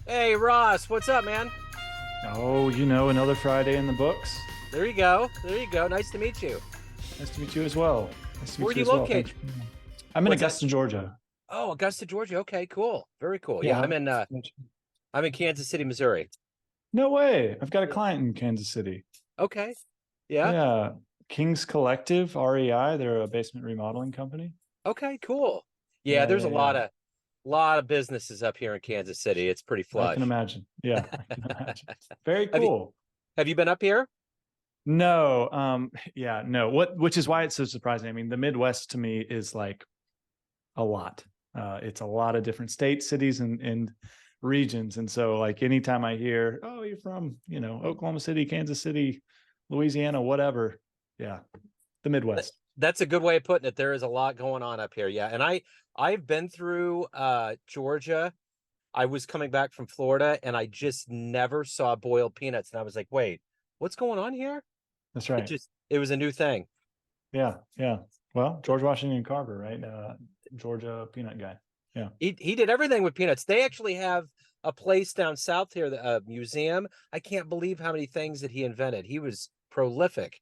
Hey Ross, what's up, man? Oh, another Friday in the books. There you go. There you go. Nice to meet you. Nice to meet you as well. Nice to Where meet do you you as well. locate? Thanks for being on. I'm in What's that? Augusta, Georgia. Oh, Augusta, Georgia. Okay, cool. Very cool. Yeah, Yeah. I'm in Kansas City, Missouri. No way. I've got a Yeah. client in Kansas City. Okay. Yeah. Yeah. King's Collective, REI. They're a basement remodeling company. Okay, cool. Yeah, Yeah, there's yeah, a yeah. lot of businesses up here in Kansas City. It's pretty I can flush. imagine. Yeah, I can imagine. Very Have you cool. have you been up here? No, yeah, no. Which is why it's so surprising. I mean, the Midwest to me is like a lot. It's a lot of different states, cities, and regions. And so, like, anytime I hear, "Oh, you're from, Oklahoma City, Kansas City, Louisiana, whatever," yeah, the Midwest. That's a good way of putting it. There is a lot going on up here. Yeah. And I've been through Georgia. I was coming back from Florida and I just never saw boiled peanuts. And I was like, wait, what's going on here? That's right. It was a new thing. Yeah, yeah. Well, George Washington Carver, right? Georgia peanut guy. Yeah, He did everything with peanuts. They actually have a place down south here, a museum. I can't believe how many things that he invented. He was prolific.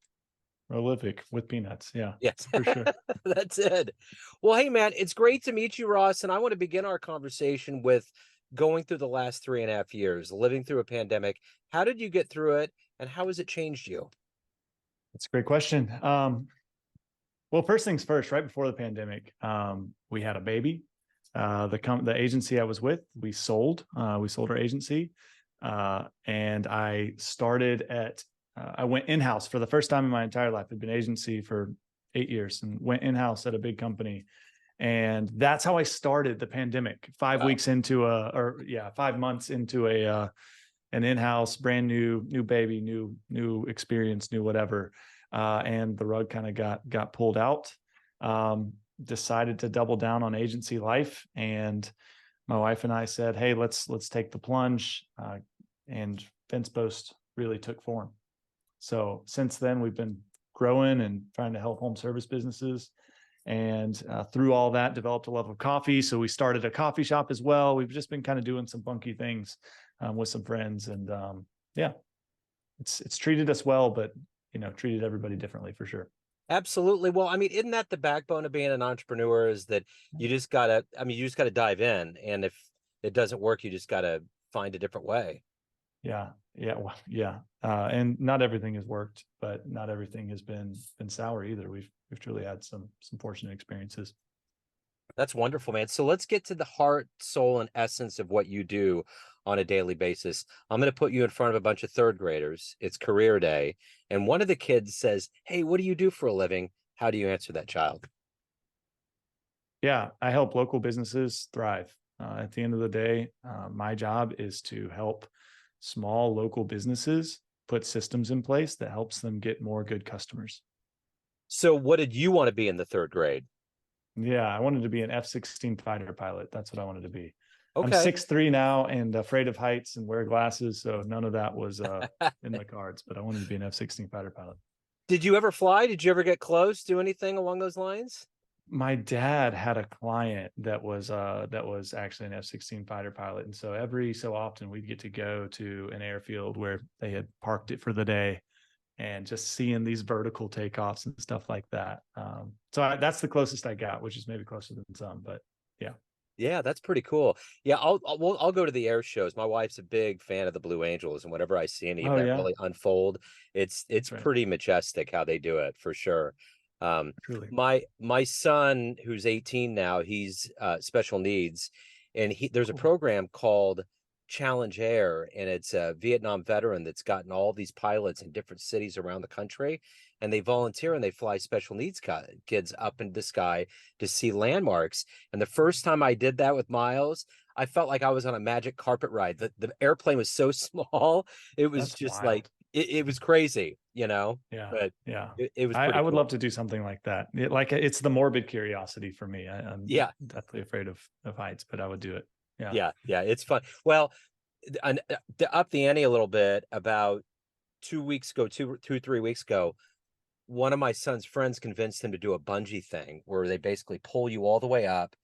prolific with peanuts. Yeah, Yes, for sure. that's it. Well, hey, man, it's great to meet you, Ross. And I want to begin our conversation with going through the last 3.5 years, living through a pandemic. How did you get through it? And how has it changed you? That's a great question. Well, first things first, right before the pandemic, we had a baby. The agency I was with, we sold. We sold our agency, and I went in house for the first time in my entire life. I'd been agency for 8 years and went in house at a big company, and that's how I started the pandemic. Wow. 5 months into a an in-house, brand new baby, new experience, new whatever, and the rug kind of got pulled out. Decided to double down on agency life, and my wife and I said, "Hey, let's take the plunge." And Fence Post really took form. So since then, we've been growing and trying to help home service businesses. And through all that, developed a love of coffee. So we started a coffee shop as well. We've just been kind of doing some funky things with some friends, and yeah, it's treated us well, but treated everybody differently for sure. Absolutely. Well, I mean, isn't that the backbone of being an entrepreneur is that you just gotta dive in. And if it doesn't work, you just gotta find a different way. Yeah, yeah, well, yeah. And not everything has worked, but not everything has been sour either. We've truly had some fortunate experiences. That's wonderful, man. So let's get to the heart, soul, and essence of what you do on a daily basis. I'm going to put you in front of a bunch of third graders. It's career day. And one of the kids says, hey, what do you do for a living? How do you answer that child? Yeah, I help local businesses thrive. At the end of the day, my job is to help small local businesses put systems in place that helps them get more good customers. So what did you want to be in the third grade? Yeah, I wanted to be an F-16 fighter pilot. That's what I wanted to be. I'm Okay. 6'3" now and afraid of heights and wear glasses, so none of that was in the cards. But I wanted to be an F-16 fighter pilot. Did you ever fly? Did you ever get close? Do anything along those lines? My dad had a client that was actually an F-16 fighter pilot, and so every so often we'd get to go to an airfield where they had parked it for the day, and just seeing these vertical takeoffs and stuff like that. That's the closest I got, which is maybe closer than some, but yeah. Yeah, that's pretty cool. Yeah, I'll go to the air shows. My wife's a big fan of the Blue Angels, and whenever I see any of Oh that yeah, really unfold, it's that's right. pretty majestic how they do it for sure. Truly. My son, who's 18 now, he's special needs, and he there's a Cool. program called Challenge Air, and it's a Vietnam veteran that's gotten all these pilots in different cities around the country, and they volunteer and they fly special needs kids up into the sky to see landmarks. And the first time I did that with Miles, I felt like I was on a magic carpet ride. The airplane was so small, it was That's just like wild. it was crazy, you know, Yeah, but yeah. it was I pretty would love cool. to do something like that. It's the morbid curiosity for me. I'm Yeah, deathly afraid of heights, but I would do it. Yeah. yeah, it's fun. Well, to up the ante a little bit, about 2 weeks ago, 3 weeks ago, one of my son's friends convinced him to do a bungee thing where they basically pull you all the way up,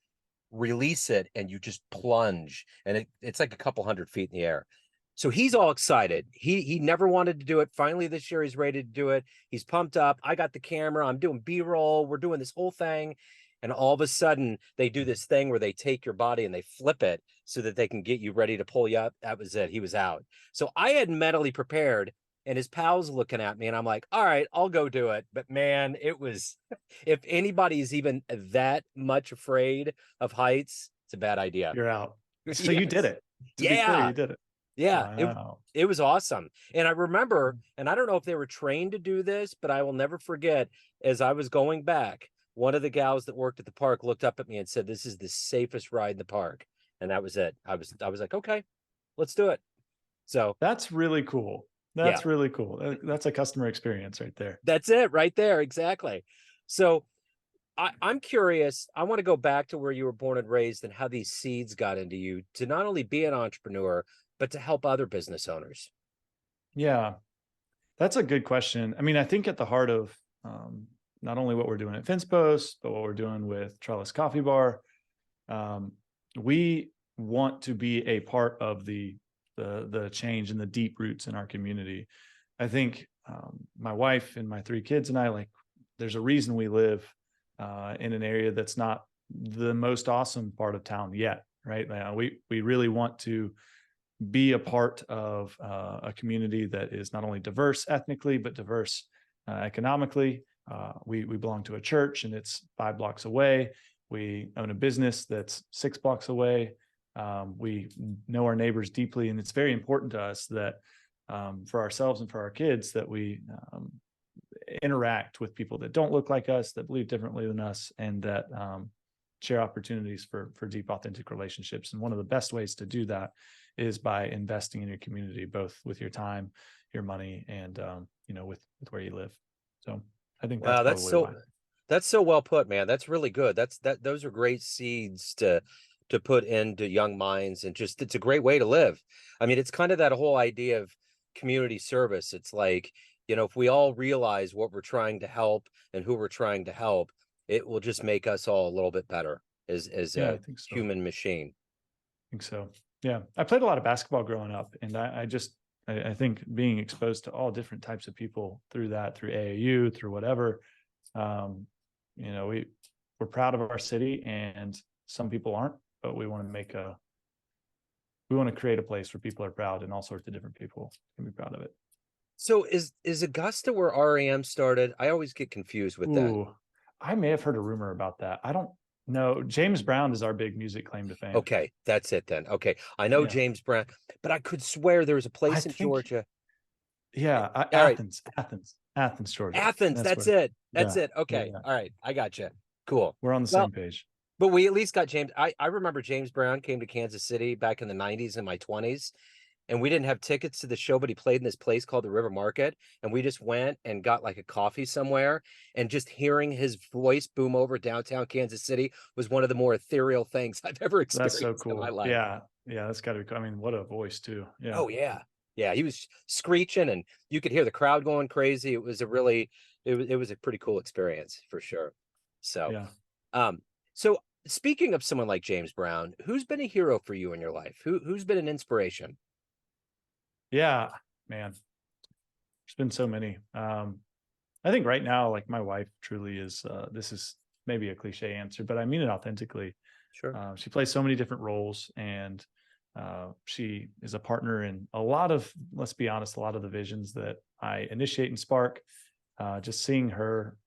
release it, and you just plunge, and it's like a couple 100 feet in the air. So he's all excited. He never wanted to do it. Finally, this year he's ready to do it. He's pumped up. I got the camera. I'm doing B-roll. We're doing this whole thing. And all of a sudden, they do this thing where they take your body and they flip it so that they can get you ready to pull you up. That was it. He was out. So I had mentally prepared, and his pals looking at me, and I'm like, all right, I'll go do it. But man, it was, if anybody is even that much afraid of heights, it's a bad idea. You're out. So you did Yes. it. To be clear, Yeah. you did it. Yeah. Wow. It was awesome. And I remember, and I don't know if they were trained to do this, but I will never forget, as I was going back, one of the gals that worked at the park looked up at me and said, "This is the safest ride in the park." And that was it. I was like, okay, let's do it. So That's really cool. yeah, That's really cool. That's a customer experience right there. that's it right there. Exactly. So I'm curious. I want to go back to where you were born and raised and how these seeds got into you to not only be an entrepreneur, but to help other business owners. Yeah, that's a good question. I mean, I think at the heart of not only what we're doing at Fence Post, but what we're doing with Trellis Coffee Bar, um, we want to be a part of the change and the deep roots in our community. I think my wife and my 3 kids and I, like, there's a reason we live in an area that's not the most awesome part of town yet, right? We really want to be a part of a community that is not only diverse ethnically, but diverse economically. We belong to a church, and it's 5 blocks away. We own a business that's 6 blocks away. We know our neighbors deeply, and it's very important to us that for ourselves and for our kids that we interact with people that don't look like us, that believe differently than us, and that share opportunities for deep, authentic relationships. And one of the best ways to do that is by investing in your community, both with your time, your money, and with where you live. So I think that's Wow, probably why. that's so well put, man. That's really good. Those are great seeds to put into young minds, and just it's a great way to live. I mean, it's kind of that whole idea of community service. It's like, if we all realize what we're trying to help and who we're trying to help, it will just make us all a little bit better as Yeah, a I think so. human machine. I think so. Yeah, I played a lot of basketball growing up, and I think being exposed to all different types of people through AAU, through whatever, we're proud of our city, and some people aren't, but we want to create a place where people are proud, and all sorts of different people can be proud of it. So is Augusta where REM started? I always get confused with that. Ooh, I may have heard a rumor about that. I don't know. James Brown is our big music claim to fame. Okay, that's it then. Okay, I know Yeah. James Brown, but I could swear there was a place in think, Georgia. yeah, All right, Athens, Georgia. Athens. That's where, it. That's yeah, it. Okay, yeah. all right, I got you. Cool. We're on the Well, same page. but we at least got James. I remember James Brown came to Kansas City back in the 90s in my 20s, and we didn't have tickets to the show, but he played in this place called the River Market, and we just went and got like a coffee somewhere, and just hearing his voice boom over downtown Kansas City was one of the more ethereal things I've ever That's so experienced in my cool. life. Yeah, that's got to be. I mean, what a voice too. Yeah. Oh yeah. Yeah, he was screeching, and you could hear the crowd going crazy. It was a pretty cool experience for sure. So, Yeah. so speaking of someone like James Brown, who's been a hero for you in your life? Who's been an inspiration? Yeah, man. There's been so many. I think right now, like, my wife truly is. This is maybe a cliche answer, but I mean it authentically. Sure. She plays so many different roles, and she is a partner in let's be honest, a lot of the visions that I initiate and spark. Just seeing her,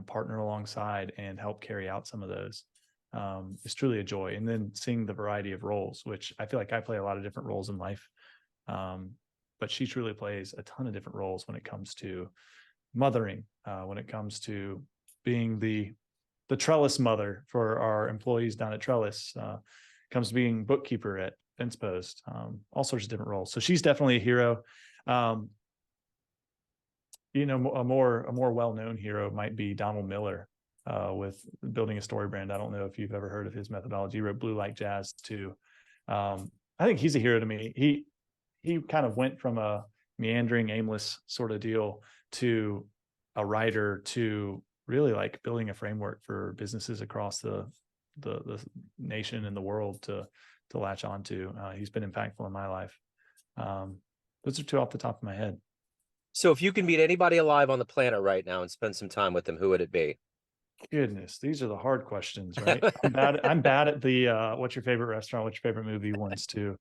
partner alongside and help carry out some of those is truly a joy. And then seeing the variety of roles, which I feel like I play a lot of different roles in life. But she truly plays a ton of different roles when it comes to mothering, when it comes to being the Trellis mother for our employees down at Trellis, comes to being bookkeeper at Fence Post, all sorts of different roles. So she's definitely a hero. A more well-known hero might be Donald Miller with building a story brand. I don't know if you've ever heard of his methodology. He wrote Blue Like Jazz too. I think he's a hero to me. He kind of went from a meandering, aimless sort of deal to a writer to really like building a framework for businesses across the the nation and the world to latch onto. He's been impactful in my life. Those are two off the top of my head. So if you can meet anybody alive on the planet right now and spend some time with them, who would it be? Goodness, these are the hard questions, right? I'm bad at the what's your favorite restaurant, what's your favorite movie ones too.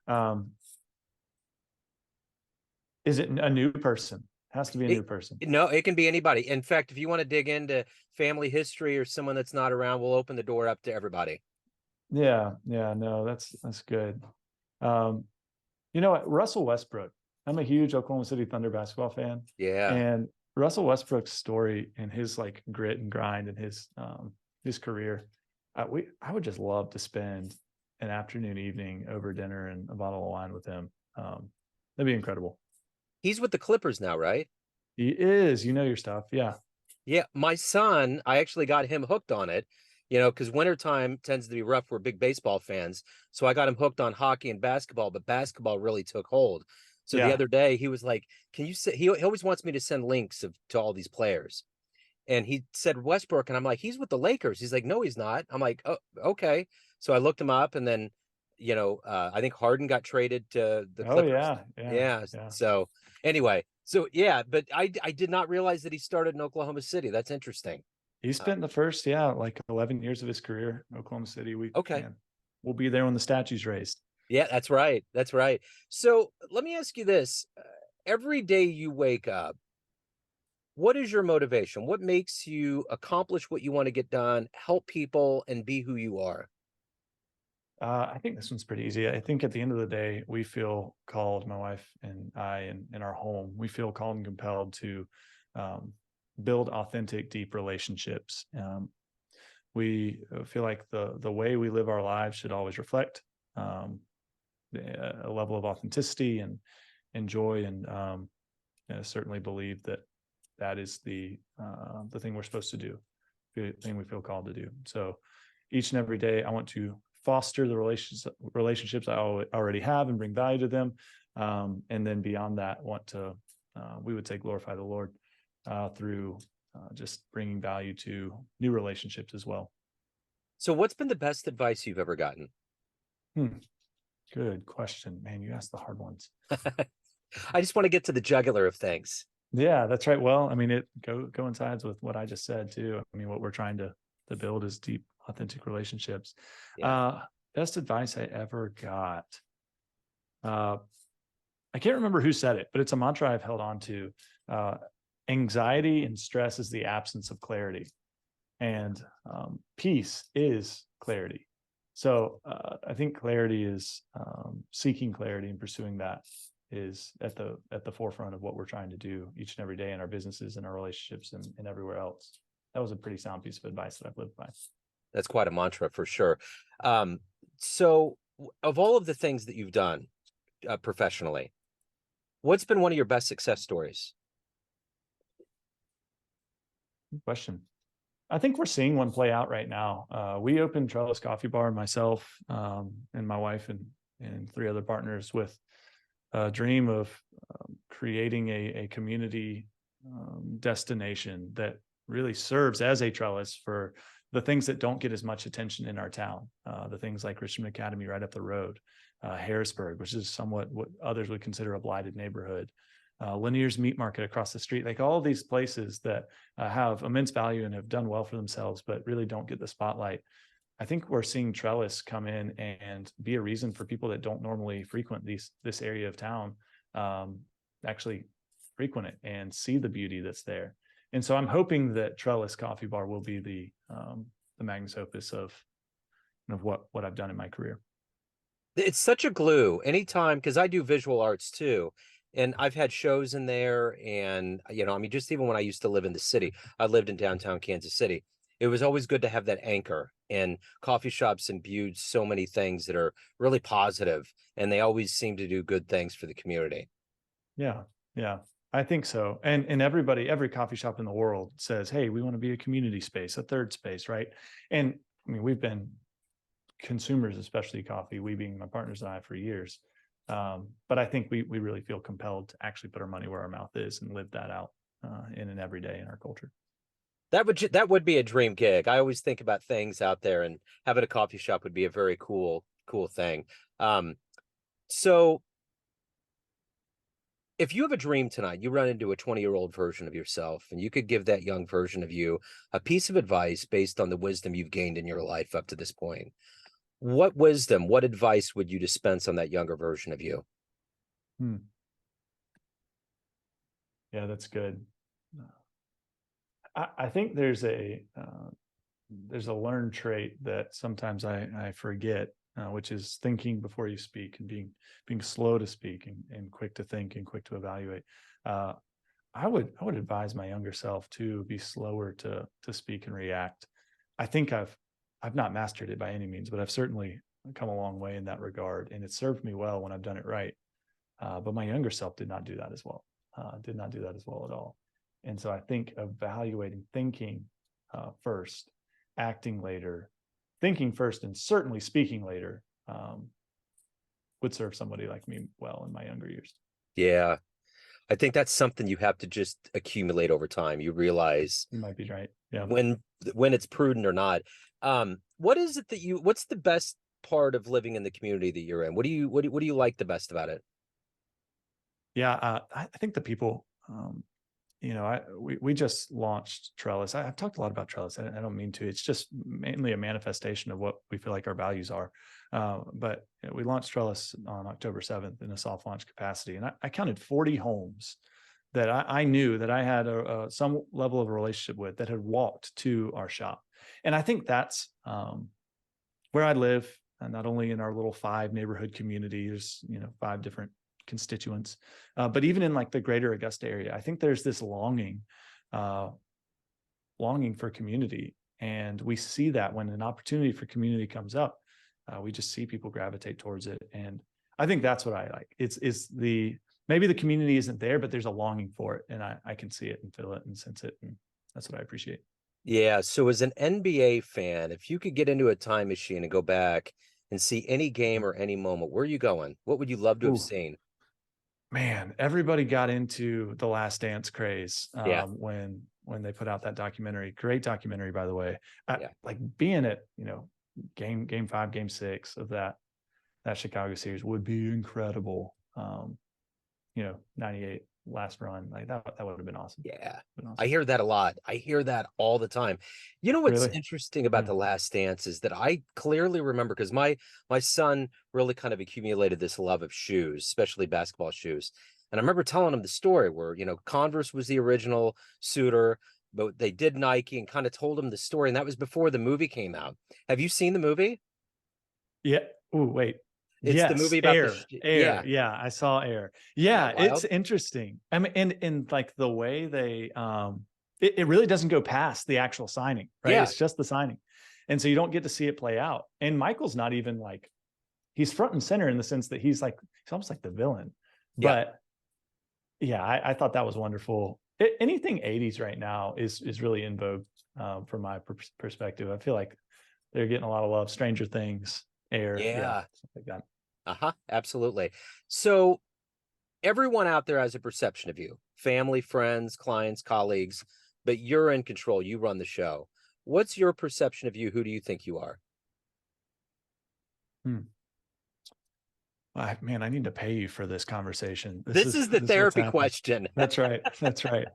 Um, is it a new person? Has to be a new It, person. no, it can be anybody. In fact, if you want to dig into family history or someone that's not around, we'll open the door up to everybody. Yeah, yeah, no, that's good. Um, you know what, Russell Westbrook. I'm a huge Oklahoma City Thunder basketball fan, Yeah. and Russell Westbrook's story and his like grit and grind and his career, I would just love to spend an afternoon, evening over dinner and a bottle of wine with him. That'd be incredible. He's with the Clippers now, right? He is, you know your stuff, yeah. Yeah, my son, I actually got him hooked on it, because wintertime tends to be rough. We're big baseball fans. So I got him hooked on hockey and basketball, but basketball really took hold. So the Yeah. other day he was like, can you say he always wants me to send links to all these players. And he said Westbrook, and I'm like, he's with the Lakers. He's like, no, he's not. I'm like, oh, okay. So I looked him up, and then, I think Harden got traded to the Oh Clippers. yeah, yeah, Yeah. yeah. So anyway, so yeah, but I did not realize that he started in Oklahoma City. That's interesting. He Uh, spent the first, yeah, like 11 years of his career in Oklahoma City. okay. We'll be there when the statue's raised. Yeah, that's right. That's right. So let me ask you this. Every day you wake up, what is your motivation? What makes you accomplish what you want to get done, help people, and be who you are? I think this one's pretty easy. I think at the end of the day, we feel called, my wife and I, and in our home, we feel called and compelled to um, build authentic, deep relationships. We feel like the way we live our lives should always reflect um, a level of authenticity and joy, and certainly believe that that is the thing we're supposed to do, the thing we feel called to do. So each and every day, I want to foster the relationships I already have and bring value to them, and then beyond that, want to we would say glorify the Lord through just bringing value to new relationships as well. So what's been the best advice you've ever gotten? Hmm. Good question, man. You asked the hard ones. I just want to get to the jugular of things. Yeah, that's right. Well, I mean, it coincides with what I just said too. I mean, what we're trying to build is deep, authentic relationships. Yeah. Uh, Best advice I ever got. Uh, I can't remember who said it, but it's a mantra I've held on to. Uh, Anxiety and stress is the absence of clarity, and peace is clarity. So I think clarity is seeking clarity and pursuing that is at the forefront of what we're trying to do each and every day in our businesses and our relationships and everywhere else. That was a pretty sound piece of advice that I've lived by. That's quite a mantra for sure. So of all of the things that you've done professionally, what's been one of your best success stories? Good question. I think we're seeing one play out right now. We opened Trellis Coffee Bar, myself and my wife and three other partners, with a dream of creating a community destination that really serves as a trellis for the things that don't get as much attention in our town. The things like Richmond Academy right up the road, Harrisburg, which is somewhat what others would consider a blighted neighborhood, Lanier's Meat Market across the street, like all of these places that have immense value and have done well for themselves, but really don't get the spotlight. I think we're seeing Trellis come in and be a reason for people that don't normally frequent this area of town actually frequent it and see the beauty that's there. And so I'm hoping that Trellis Coffee Bar will be the magnus opus of what I've done in my career. It's such a glue anytime, because I do visual arts too. And I've had shows in there. And, I mean, just even when I used to live in the city, I lived in downtown Kansas City. It was always good to have that anchor. And coffee shops imbue so many things that are really positive, and they always seem to do good things for the community. Yeah, yeah, I think so. And every coffee shop in the world says, "Hey, we want to be a community space, a third space," right? And I mean, we've been consumers of specialty coffee, we being my partners and I, for years. But I think we really feel compelled to actually put our money where our mouth is and live that out in an everyday in our culture. That would be a dream gig. I always think about things out there, and having a coffee shop would be a very cool thing. Um, so if you have a dream tonight, you run into a 20-year-old version of yourself, and you could give that young version of you a piece of advice based on the wisdom you've gained in your life up to this point. What wisdom, what advice would you dispense on that younger version of you? Hmm. Yeah, that's good. I think there's a learned trait that sometimes I forget, which is thinking before you speak, and being slow to speak, and quick to think and quick to evaluate. Uh, I would advise my younger self to be slower to speak and react. I think I've not mastered it by any means, but I've certainly come a long way in that regard, and it served me well when I've done it right. But my younger self did not do that as well. Did not do that as well at all. And so I think evaluating, thinking first, acting later, thinking first, and certainly speaking later would serve somebody like me well in my younger years. Yeah, I think that's something you have to just accumulate over time. You realize You might be right. Yeah. when it's prudent or not. What is it that what's the best part of living in the community that you're in? What do you like the best about it? Yeah. I think the people, we just launched Trellis. I've talked a lot about Trellis. I don't mean to. It's just mainly a manifestation of what we feel like our values are. But we launched Trellis on October 7th in a soft launch capacity, and I counted 40 homes that I knew that I had some level of a relationship with that had walked to our shop. And I think that's where I live, and not only in our little 5 neighborhood community, there's 5 different constituents, but even in like the greater Augusta area, I think there's this longing for community, and we see that when an opportunity for community comes up, we just see people gravitate towards it. And I think that's what I like. It's maybe the community isn't there, but there's a longing for it, and I can see it and feel it and sense it, and that's what I appreciate. Yeah. So as an NBA fan, if you could get into a time machine and go back and see any game or any moment, where are you going? What would you love to have Ooh, seen? man, everybody got into the Last Dance craze Yeah. when they put out that documentary. Great documentary, by the way. Yeah. Like being at game 5, game 6 of that Chicago series would be incredible. 98 last run, like that would have been awesome. Yeah. Been I awesome. hear that a lot. I hear that all the time. You know what's Really? interesting about Yeah. The Last Dance is that I clearly remember, because my son really kind of accumulated this love of shoes, especially basketball shoes. And I remember telling him the story where, Converse was the original suitor, but they did Nike, and kind of told him the story. And that was before the movie came out. Have you seen the movie? Yeah. Oh, wait. It's the Yes, movie about Air. yeah. Yeah, I saw Air. Isn't that Yeah, it's wild? interesting. I mean, and like the way they it really doesn't go past the actual signing, right? Yeah. It's just the signing. And so you don't get to see it play out. And Michael's not even like, he's front and center in the sense that he's almost like the villain. Yeah. But yeah, I thought that was wonderful. Anything 80s right now is really in vogue from my perspective. I feel like they're getting a lot of love. Stranger Things, Air, yeah, Yeah. stuff like that. Uh-huh. Absolutely. So everyone out there has a perception of you, family, friends, clients, colleagues, but you're in control. You run the show. What's your perception of you? Who do you think you are? Hmm. Man, I need to pay you for this conversation. This is the This is what's therapy happening. question. That's right. That's right.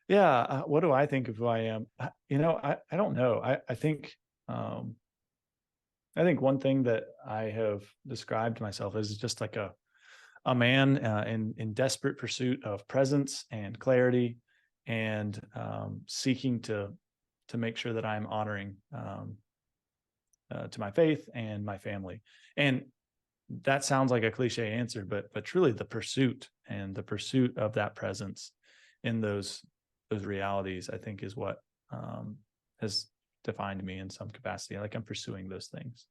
Yeah. What do I think of who I am? I don't know. I think one thing that I have described myself as just like a man in desperate pursuit of presence and clarity, and seeking to make sure that I'm honoring to my faith and my family. And that sounds like a cliche answer, but truly the pursuit of that presence in those realities, I think, is what has defined me in some capacity. Like I'm pursuing those things.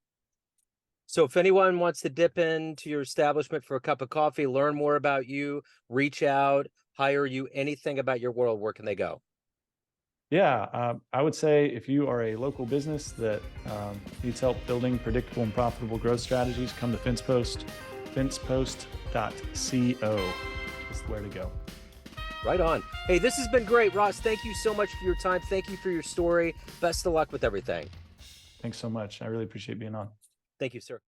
So if anyone wants to dip into your establishment for a cup of coffee, learn more about you, reach out, hire you, anything about your world, where can they go? Yeah, I would say if you are a local business that needs help building predictable and profitable growth strategies, come to FencePost. FencePost.co is where to go. Right on. Hey, this has been great, Ross. Thank you so much for your time. Thank you for your story. Best of luck with everything. Thanks so much. I really appreciate being on. Thank you, sir.